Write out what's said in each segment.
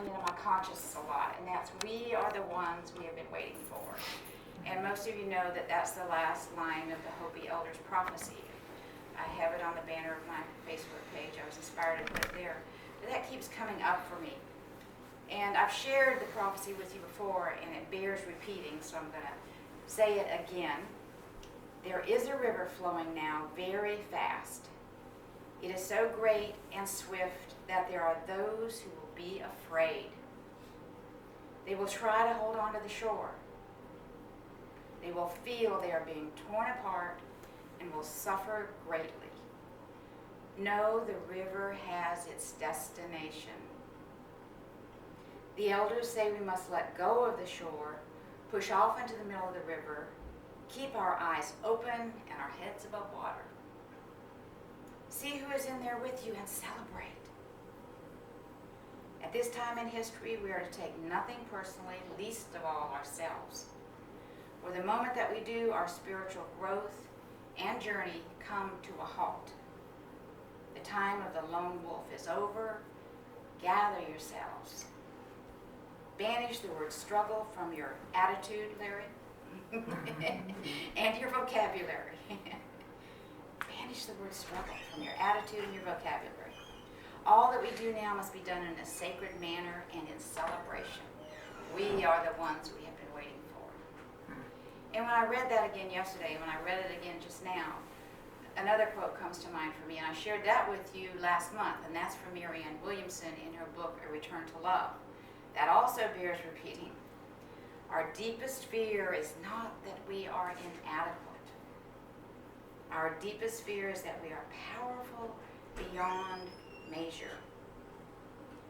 coming into my consciousness a lot, and that's we are the ones we have been waiting for. And most of you know that that's the last line of the Hopi Elders prophecy. I have it on the banner of my Facebook page. I was inspired to put it there. But that keeps coming up for me. And I've shared the prophecy with you before, and it bears repeating, so I'm going to say it again. There is a river flowing now very fast. It is so great and swift that there are those who will be afraid. They will try to hold on to the shore. They will feel they are being torn apart and will suffer greatly. No, the river has its destination. The elders say we must let go of the shore, push off into the middle of the river, keep our eyes open and our heads above water. See who is in there with you and celebrate. At this time in history, we are to take nothing personally, least of all ourselves. For the moment that we do, our spiritual growth and journey come to a halt. The time of the lone wolf is over. Gather yourselves. Banish the word struggle from your attitude, Larry, and your vocabulary. Banish the word struggle from your attitude and your vocabulary. All that we do now must be done in a sacred manner and in celebration. We are the ones we have been waiting for. And when I read that again yesterday, when I read it again just now, another quote comes to mind for me, and I shared that with you last month, and that's from Marianne Williamson in her book, A Return to Love. That also bears repeating. Our deepest fear is not that we are inadequate. Our deepest fear is that we are powerful beyond measure.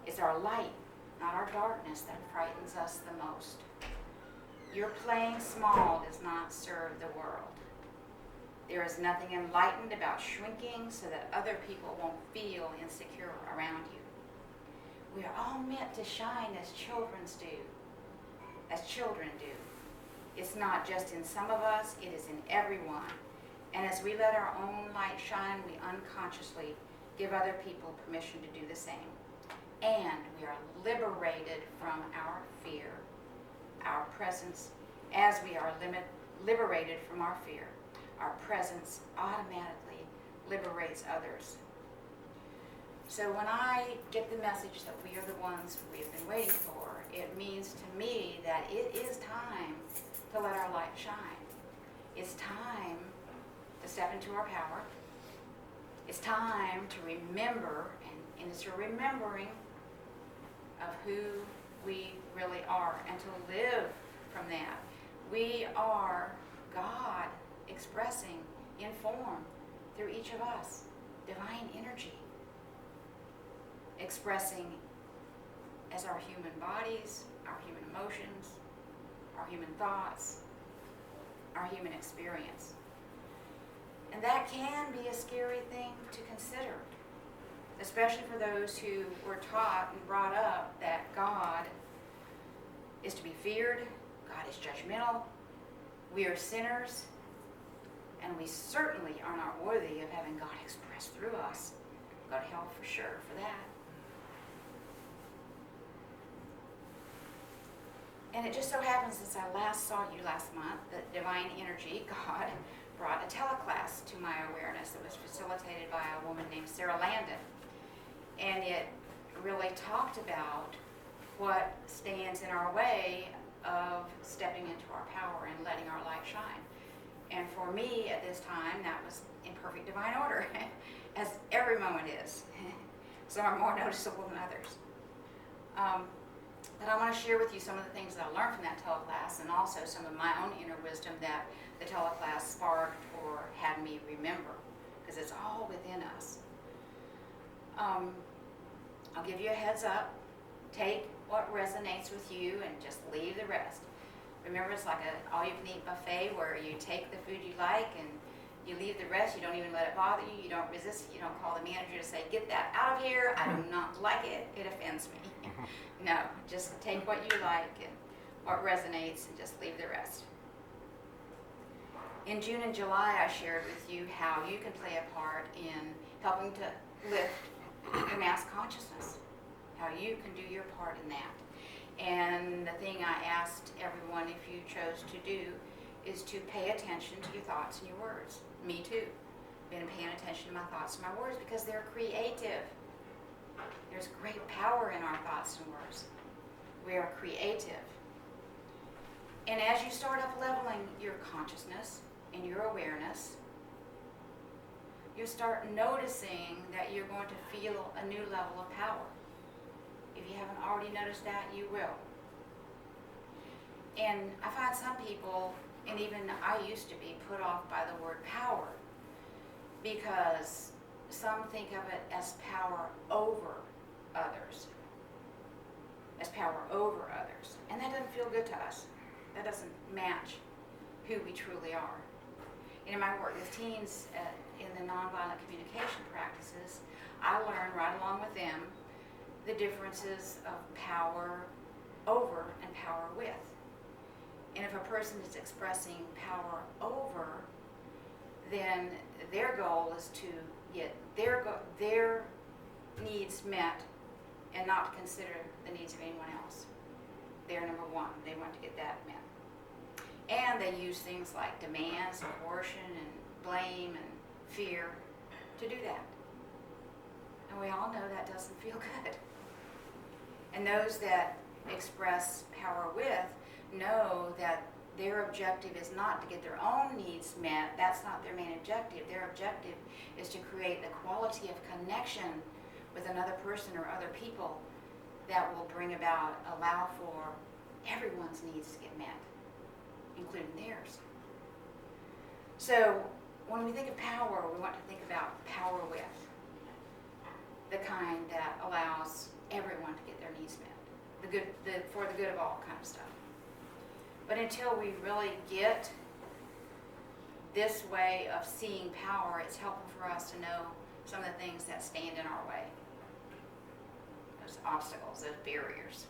It's our light, not our darkness, that frightens us the most. Your playing small does not serve the world. There is nothing enlightened about shrinking so that other people won't feel insecure around you. We are all meant to shine as children do. It's not just in some of us, it is in everyone. And as we let our own light shine, we unconsciously give other people permission to do the same. And we are liberated from our fear, our presence. As we are liberated from our fear, our presence automatically liberates others. So when I get the message that we are the ones we have been waiting for, it means to me that it is time to let our light shine. It's time to step into our power. It's time to remember, and it's a remembering of who we really are, and to live from that. We are God expressing in form through each of us, divine energy, expressing as our human bodies, our human emotions, our human thoughts, our human experience. And that can be a scary thing to consider, especially for those who were taught and brought up that God is to be feared, God is judgmental, we are sinners, and we certainly are not worthy of having God expressed through us. Go to hell for sure for that. And it just so happens, since I last saw you last month, that divine energy, God, brought a teleclass to my awareness that was facilitated by a woman named Sarah Landon. And it really talked about what stands in our way of stepping into our power and letting our light shine. And for me at this time, that was in perfect divine order, as every moment is. Some are more noticeable than others. But I want to share with you some of the things that I learned from that teleclass, and also some of my own inner wisdom that the teleclass sparked or had me remember, because it's all within us. I'll give you a heads up. Take what resonates with you and just leave the rest. Remember, it's like an all-you-can-eat buffet where you take the food you like and you leave the rest. You don't even let it bother you. You don't resist it. You don't call the manager to say, get that out of here. I do not like it. It offends me. No, just take what you like and what resonates and just leave the rest. In June and July, I shared with you how you can play a part in helping to lift the mass consciousness, how you can do your part in that. And the thing I asked everyone, if you chose to do, is to pay attention to your thoughts and your words. Me too. Been paying attention to my thoughts and my words because they're creative. There's great power in our thoughts and words. We are creative. And as you start up leveling your consciousness and your awareness, you start noticing that you're going to feel a new level of power. If you haven't already noticed that, you will. And I find some people, and even I used to be, put off by the word power because some think of it as power over others. As power over others. And that doesn't feel good to us. That doesn't match who we truly are. And in my work with teens in the nonviolent communication practices, I learn right along with them the differences of power over and power with. And if a person is expressing power over, then their goal is to get their needs met and not to consider the needs of anyone else. They're number one. They want to get that met. And they use things like demands, and coercion, and blame, and fear to do that. And we all know that doesn't feel good. And those that express power with know that their objective is not to get their own needs met. That's not their main objective. Their objective is to create the quality of connection with another person or other people that will allow for everyone's needs to get met, including theirs. So when we think of power, we want to think about power with, the kind that allows everyone to get their needs met, for the good of all kind of stuff. But until we really get this way of seeing power, it's helpful for us to know some of the things that stand in our way. Those obstacles, those barriers.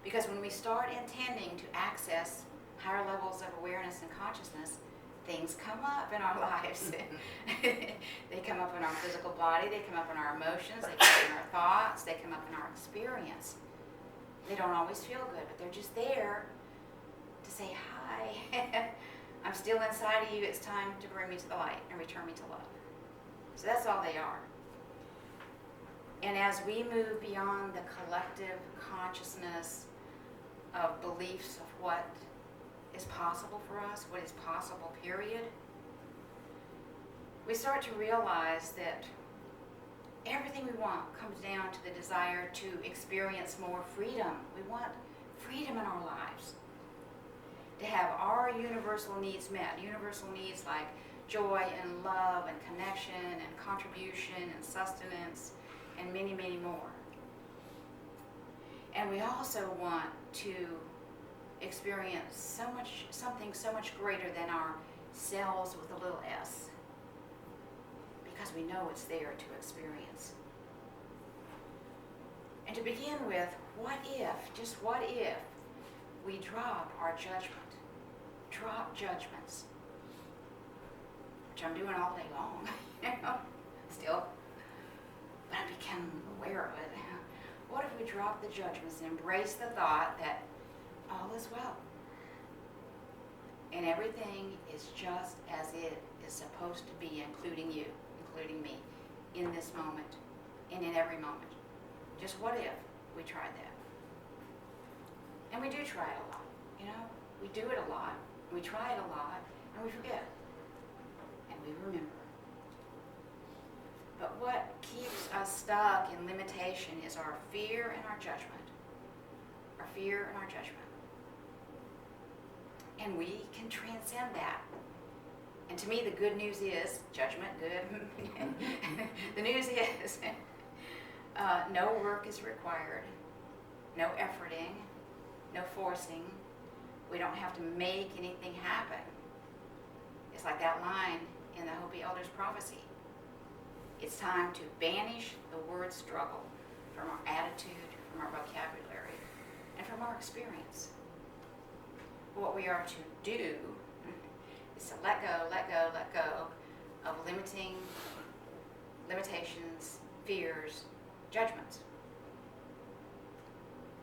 Because when we start intending to access higher levels of awareness and consciousness, things come up in our lives. They come up in our physical body, they come up in our emotions, they come up in our thoughts, they come up in our experience. They don't always feel good, but they're just there to say, hi, I'm still inside of you, it's time to bring me to the light and return me to love. So that's all they are. And as we move beyond the collective consciousness of beliefs of what is possible for us, what is possible, period, we start to realize that everything we want comes down to the desire to experience more freedom. We want freedom in our lives. To have our universal needs met. Universal needs like joy and love and connection and contribution and sustenance and many, many more. And we also want to experience something so much greater than ourselves with a little s. Because we know it's there to experience. And to begin with, just what if we drop our judgment, drop judgments, which I'm doing all day long, still, but I become aware of it. What if we drop the judgments and embrace the thought that all is well, and everything is just as it is supposed to be, including you, including me, in this moment, and in every moment. Just what if we tried that? And we do try it a lot, we do it a lot, we try it a lot, and we forget, and we remember. But what keeps us stuck in limitation is our fear and our judgment. Our fear and our judgment. And we can transcend that. And to me, the good news is, judgment, good. The news is, no work is required, no efforting, no forcing. We don't have to make anything happen. It's like that line in the Hopi Elder's prophecy. It's time to banish the word struggle from our attitude, from our vocabulary, and from our experience. What we are to do is to let go of limitations, fears, judgments.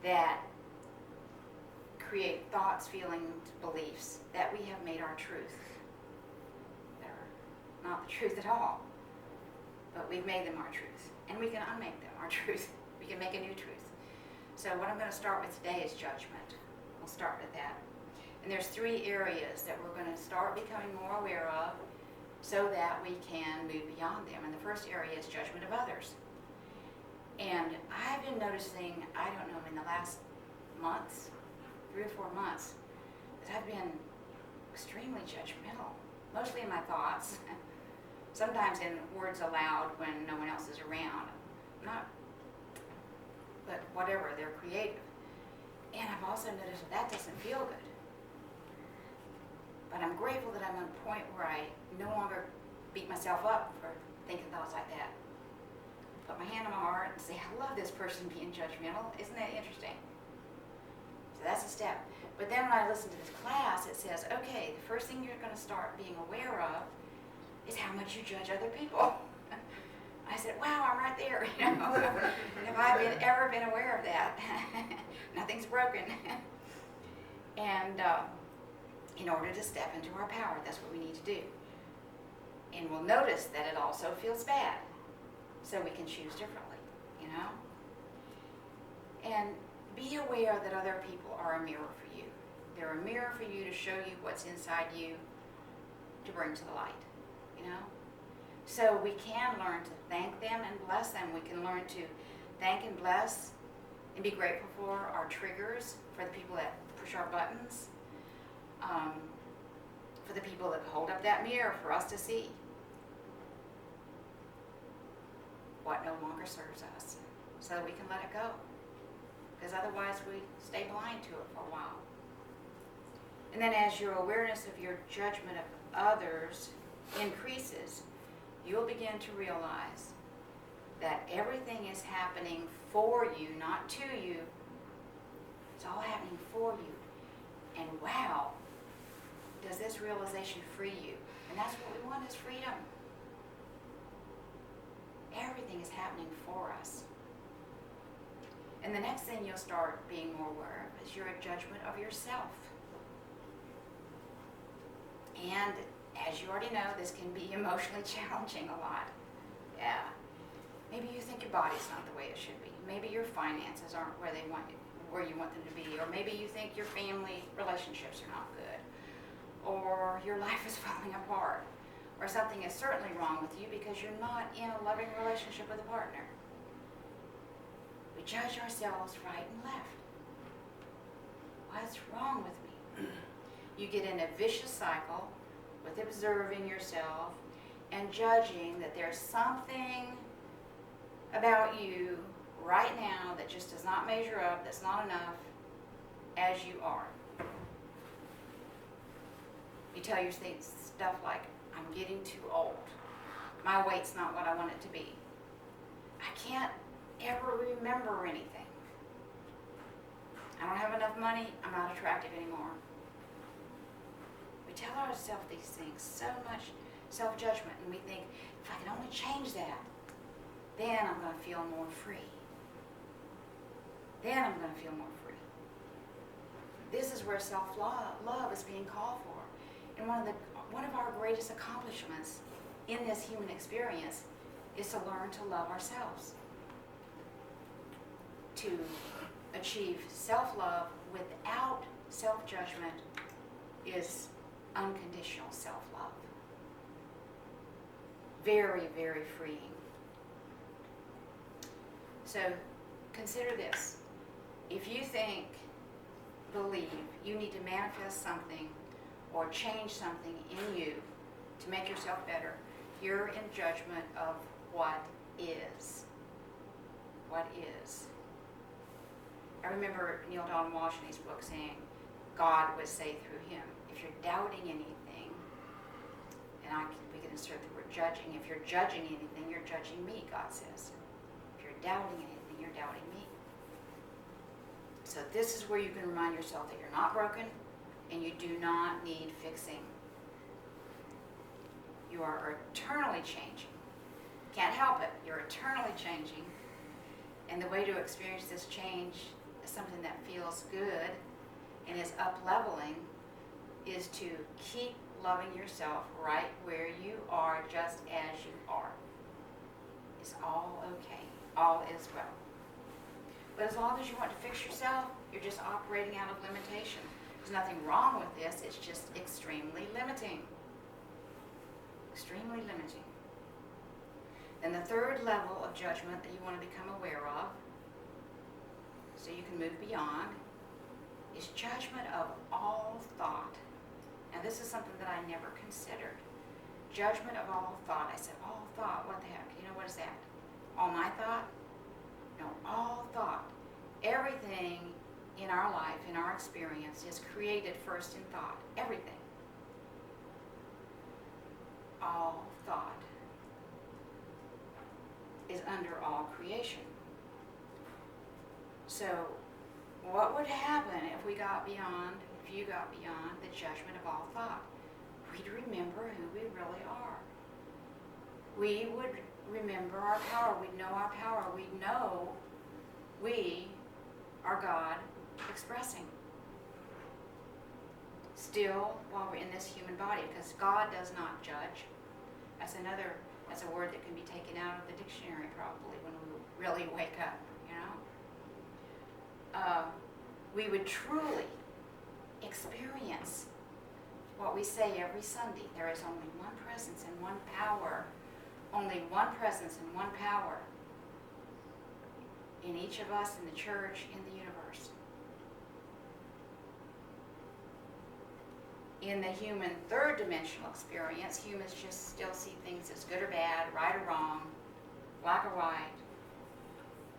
that create thoughts, feelings, beliefs that we have made our truth. They're not the truth at all, but we've made them our truth, and we can unmake them our truth. We can make a new truth. So what I'm going to start with today is judgment. We'll start with that. And there's 3 areas that we're going to start becoming more aware of so that we can move beyond them. And the first area is judgment of others. And I've been noticing, I don't know, in the last months, 3 or 4 months, that I've been extremely judgmental, mostly in my thoughts, sometimes in words aloud when no one else is around. But whatever, they're creative. And I've also noticed that doesn't feel good. But I'm grateful that I'm at a point where I no longer beat myself up for thinking thoughts like that. Put my hand on my heart and say, I love this person being judgmental. Isn't that interesting? So that's a step. But then when I listen to this class, it says, okay, the first thing you're going to start being aware of is how much you judge other people. I said, wow, I'm right there. Have I ever been aware of that? Nothing's broken. And in order to step into our power, that's what we need to do. And we'll notice that it also feels bad. So we can choose differently, And be aware that other people are a mirror for you. They're a mirror for you to show you what's inside you to bring to the light, So we can learn to thank them and bless them. We can learn to thank and bless and be grateful for our triggers, for the people that push our buttons, for the people that hold up that mirror for us to see what no longer serves us, so that we can let it go. Because otherwise we stay blind to it for a while. And then as your awareness of your judgment of others increases, you'll begin to realize that everything is happening for you, not to you. It's all happening for you. And wow, does this realization free you? And that's what we want, is freedom. Everything is happening for us. And the next thing you'll start being more aware of is your judgment of yourself. And as you already know, this can be emotionally challenging a lot. Yeah. Maybe you think your body's not the way it should be. Maybe your finances aren't where you want them to be. Or maybe you think your family relationships are not good. Or your life is falling apart. Or something is certainly wrong with you because you're not in a loving relationship with a partner. We judge ourselves right and left. What's wrong with me? You get in a vicious cycle with observing yourself and judging that there's something about you right now that just does not measure up, that's not enough, as you are. You tell your stuff like, I'm getting too old. My weight's not what I want it to be. I can't ever remember anything. I don't have enough money. I'm not attractive anymore. We tell ourselves these things, so much self-judgment, and we think, if I can only change that, then I'm going to feel more free. Then I'm going to feel more free. This is where self-love is being called for. And one of our greatest accomplishments in this human experience is to learn to love ourselves. To achieve self-love without self-judgment is unconditional self-love. Very, very freeing. So consider this. If you believe you need to manifest something or change something in you to make yourself better, you're in judgment of what is. What is. I remember Neil Donald Walsh in his book saying, God would say through him, if you're doubting anything, and we can insert the word judging, if you're judging anything, you're judging me, God says. If you're doubting anything, you're doubting me. So this is where you can remind yourself that you're not broken and you do not need fixing. You are eternally changing. Can't help it. You're eternally changing. And the way to experience this change something that feels good and is up-leveling, is to keep loving yourself right where you are, just as you are. It's all okay. All is well. But as long as you want to fix yourself, you're just operating out of limitation. There's nothing wrong with this. It's just extremely limiting. Extremely limiting. And the third level of judgment that you want to become aware of, so you can move beyond, is judgment of all thought. Now this is something that I never considered. Judgment of all thought. I said, all thought, what the heck? You know, what is that? All my thought? No, all thought. Everything in our life, in our experience, is created first in thought. Everything. All thought is under all creation. So, what would happen if we got beyond, if you got beyond the judgment of all thought? We'd remember who we really are. We would remember our power. We'd know our power. We'd know we are God expressing. Still, while we're in this human body, because God does not judge. That's a word that can be taken out of the dictionary probably when we really wake up, you know. We would truly experience what we say every Sunday. There is only one presence and one power. Only one presence and one power in each of us, in the church, in the universe. In the human third dimensional experience, humans just still see things as good or bad, right or wrong, black or white.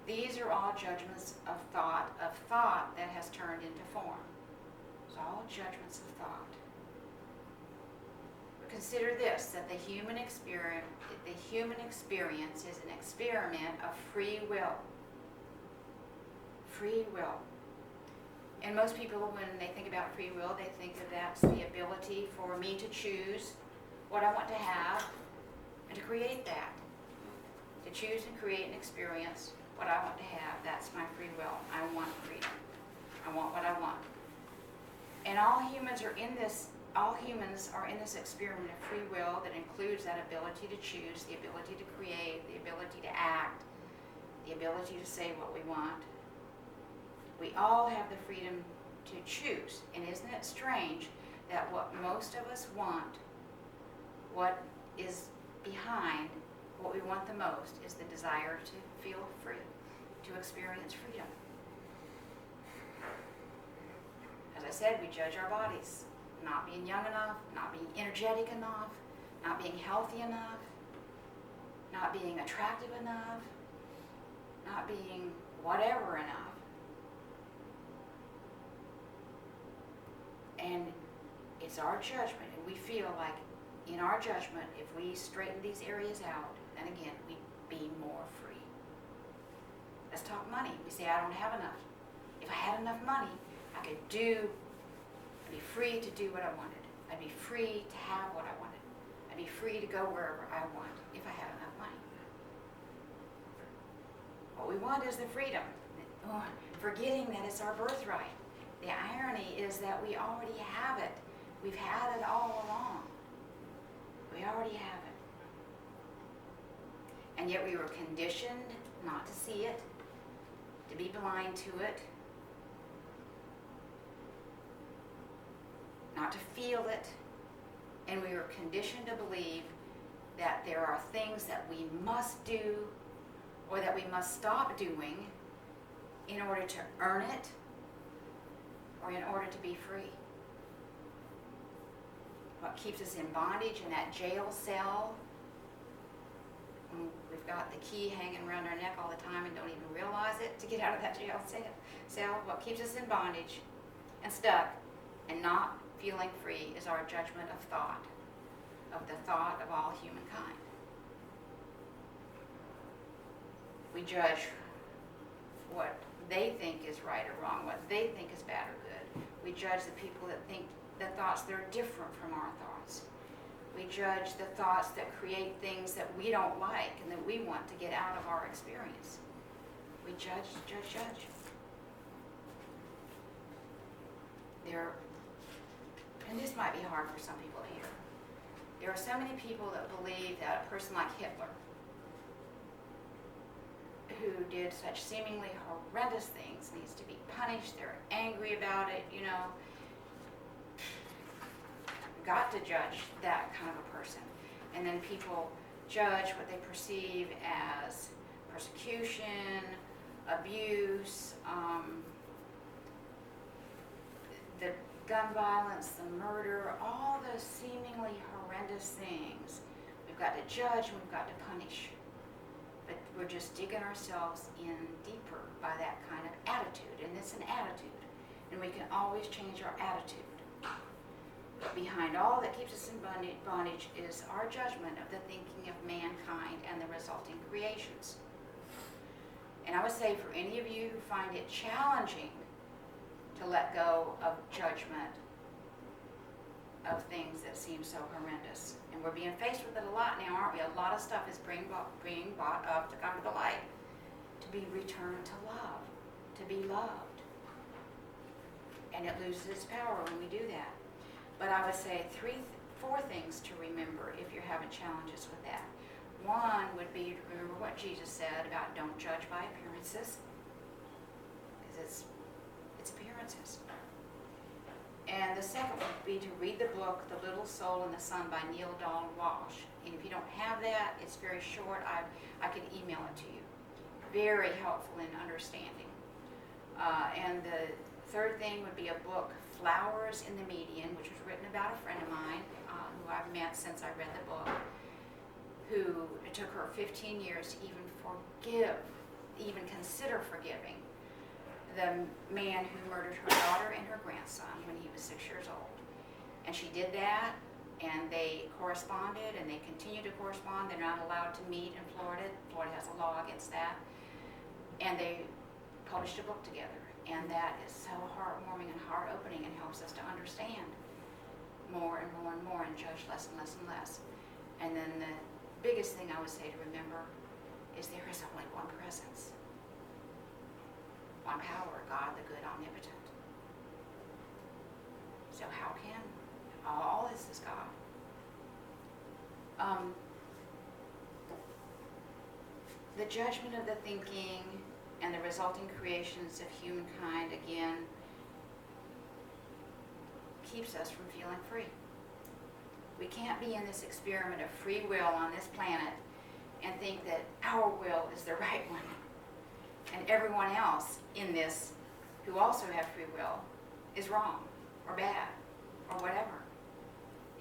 These are all judgments of thought that has turned into form. It's all judgments of thought. But consider this, that the human experience is an experiment of free will. Free will. And most people, when they think about free will, they think that that's the ability for me to choose what I want to have and to create that. To choose and create and experience what I want to have. That's my free will. I want freedom. I want what I want. And all humans are in this experiment of free will that includes that ability to choose, the ability to create, the ability to act, the ability to say what we want. We all have the freedom to choose. And isn't it strange that what most of us want, what is behind what we want the most, is the desire to feel free, to experience freedom. As I said, we judge our bodies. Not being young enough, not being energetic enough, not being healthy enough, not being attractive enough, not being whatever enough. And it's our judgment, and we feel like in our judgment, if we straighten these areas out, then again, we'd be more free. Let's talk money. We say, I don't have enough. If I had enough money, I'd be free to do what I wanted. I'd be free to have what I wanted. I'd be free to go wherever I want if I had enough money. What we want is the freedom, forgetting that it's our birthright. The irony is that we already have it. We've had it all along. We already have it. And yet we were conditioned not to see it, to be blind to it, not to feel it, and we were conditioned to believe that there are things that we must do or that we must stop doing in order to earn it or in order to be free. What keeps us in bondage in that jail cell, we've got the key hanging around our neck all the time and don't even realize it to get out of that jail cell. What keeps us in bondage and stuck and not feeling free is our judgment of thought, of the thought of all humankind. We judge what they think is right or wrong, what they think is bad or good. We judge the people that think the thoughts that are different from our thoughts. We judge the thoughts that create things that we don't like and that we want to get out of our experience. We judge. there, and this might be hard for some people to hear, there are so many people that believe that a person like Hitler, who did such seemingly horrendous things, needs to be punished. They're angry about it, you know. Got to judge that kind of a person. And then people judge what they perceive as persecution, abuse, the gun violence, the murder, all those seemingly horrendous things. We've got to judge and we've got to punish. But we're just digging ourselves in deeper by that kind of attitude. And it's an attitude. And we can always change our attitude. But behind all that keeps us in bondage is our judgment of the thinking of mankind and the resulting creations. And I would say for any of you who find it challenging to let go of judgment of things that seem so horrendous, and we're being faced with it a lot now, aren't we? A lot of stuff is being brought up to come to the light, to be returned to love, to be loved. And it loses its power when we do that. But I would say four things to remember if you're having challenges with that. One would be to remember what Jesus said about don't judge by appearances, because it's appearances. And the second would be to read the book The Little Soul in the Sun by Neil Donald Walsh. And if you don't have that, it's very short. I can email it to you. Very helpful in understanding. And the third thing would be a book, Flowers in the Median, which was written about a friend of mine who I've met since I read the book, who it took her 15 years to even consider forgiving the man who murdered her daughter and her grandson when he was 6 years old. And she did that, and they corresponded, and they continue to correspond. They're not allowed to meet in Florida. Florida has a law against that. And they published a book together. And that is so heartwarming and heart-opening and helps us to understand more and more and more and judge less and less and less. And then the biggest thing I would say to remember is there is only one presence, one power, God the good omnipotent. So how can all this is God? The judgment of the thinking and the resulting creations of humankind, again, keeps us from feeling free. We can't be in this experiment of free will on this planet and think that our will is the right one, and everyone else in this who also have free will is wrong or bad or whatever.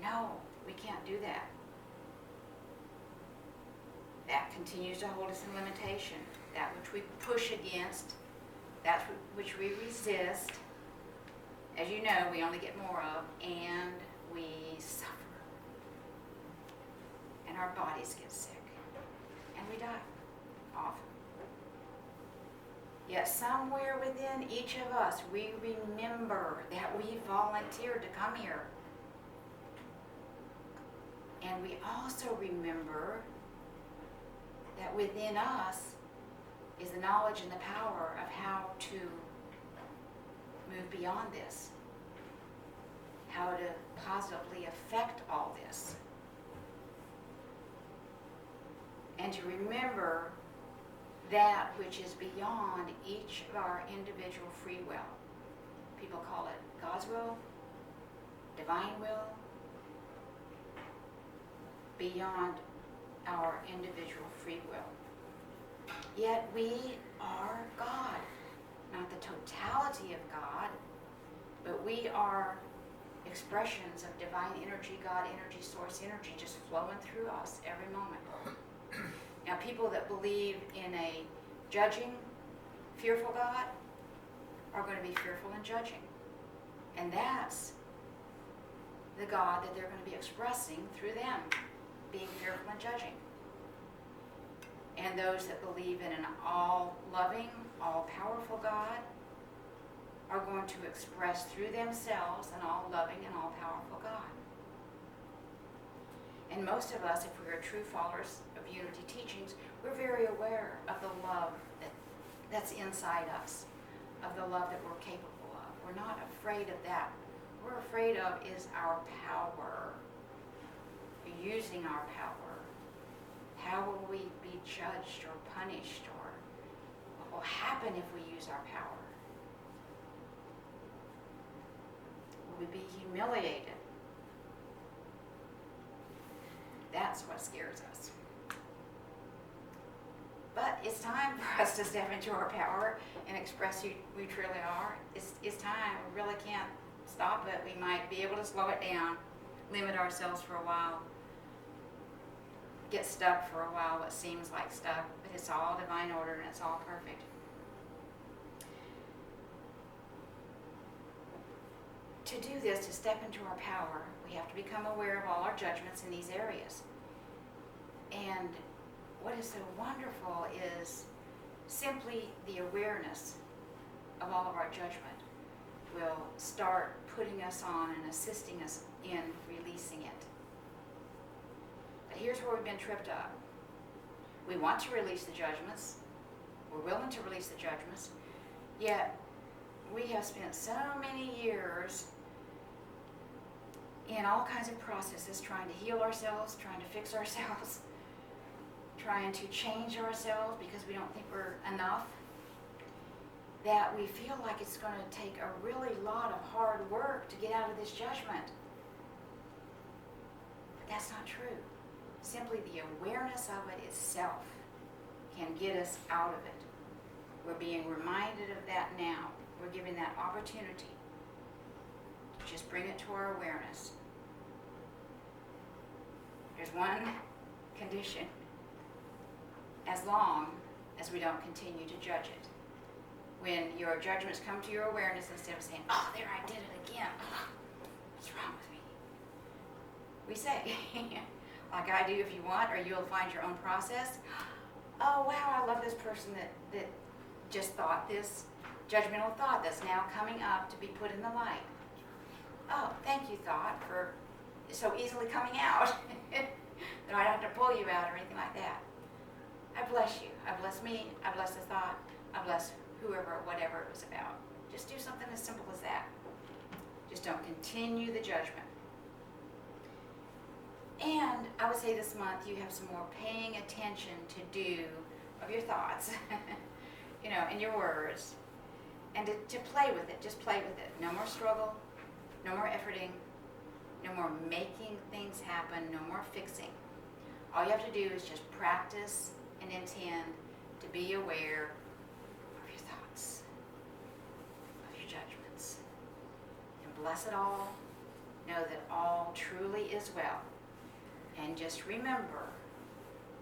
No, we can't do that. That continues to hold us in limitation. That which we push against, that which we resist, as you know, we only get more of, and we suffer. And our bodies get sick, and we die, often. Yet somewhere within each of us, we remember that we volunteered to come here. And we also remember that within us is the knowledge and the power of how to move beyond this, how to positively affect all this, and to remember that which is beyond each of our individual free will. People call it God's will, divine will, beyond our individual free will. Yet we are God, not the totality of God, but we are expressions of divine energy, God energy, source energy, just flowing through us every moment. Now, people that believe in a judging, fearful God are going to be fearful and judging. And that's the God that they're going to be expressing through them, being fearful and judging. And those that believe in an all-loving, all-powerful God are going to express through themselves an all-loving and all-powerful God. And most of us, if we are true followers of unity teachings, we're very aware of the love that's inside us, of the love that we're capable of. We're not afraid of that. What we're afraid of is our power, using our power. How will we be judged or punished, or what will happen if we use our power? Will we be humiliated? That's what scares us. But it's time for us to step into our power and express who we truly are. It's time. We really can't stop it. We might be able to slow it down, limit ourselves for a while, get stuck for a while, what seems like stuck, but it's all divine order and it's all perfect. To do this, to step into our power, we have to become aware of all our judgments in these areas. And what is so wonderful is simply the awareness of all of our judgment will start putting us on and assisting us in releasing it. But here's where we've been tripped up. We want to release the judgments. We're willing to release the judgments. Yet we have spent so many years in all kinds of processes trying to heal ourselves, trying to fix ourselves, trying to change ourselves because we don't think we're enough, that we feel like it's going to take a really lot of hard work to get out of this judgment. But that's not true. Simply the awareness of it itself can get us out of it. We're being reminded of that now. We're giving that opportunity to just bring it to our awareness. There's one condition: as long as we don't continue to judge it. When your judgments come to your awareness, instead of saying, oh, there I did it again, what's wrong with me? We say, like I do if you want, or you'll find your own process. Oh, wow, I love this person that just thought this judgmental thought that's now coming up to be put in the light. Oh, thank you, thought, for so easily coming out. That I don't have to pull you out or anything like that. I bless you. I bless me. I bless the thought. I bless whoever, whatever it was about. Just do something as simple as that. Just don't continue the judgment. And I would say this month you have some more paying attention to do of your thoughts, and your words, and to play with it. Just play with it. No more struggle. No more efforting. No more making things happen. No more fixing. All you have to do is just practice and intend to be aware of your thoughts, of your judgments. And bless it all. Know that all truly is well. And just remember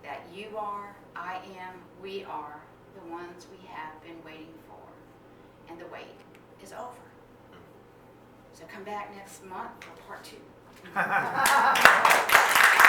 that you are, I am, we are the ones we have been waiting for. And the wait is over. So come back next month for part 2.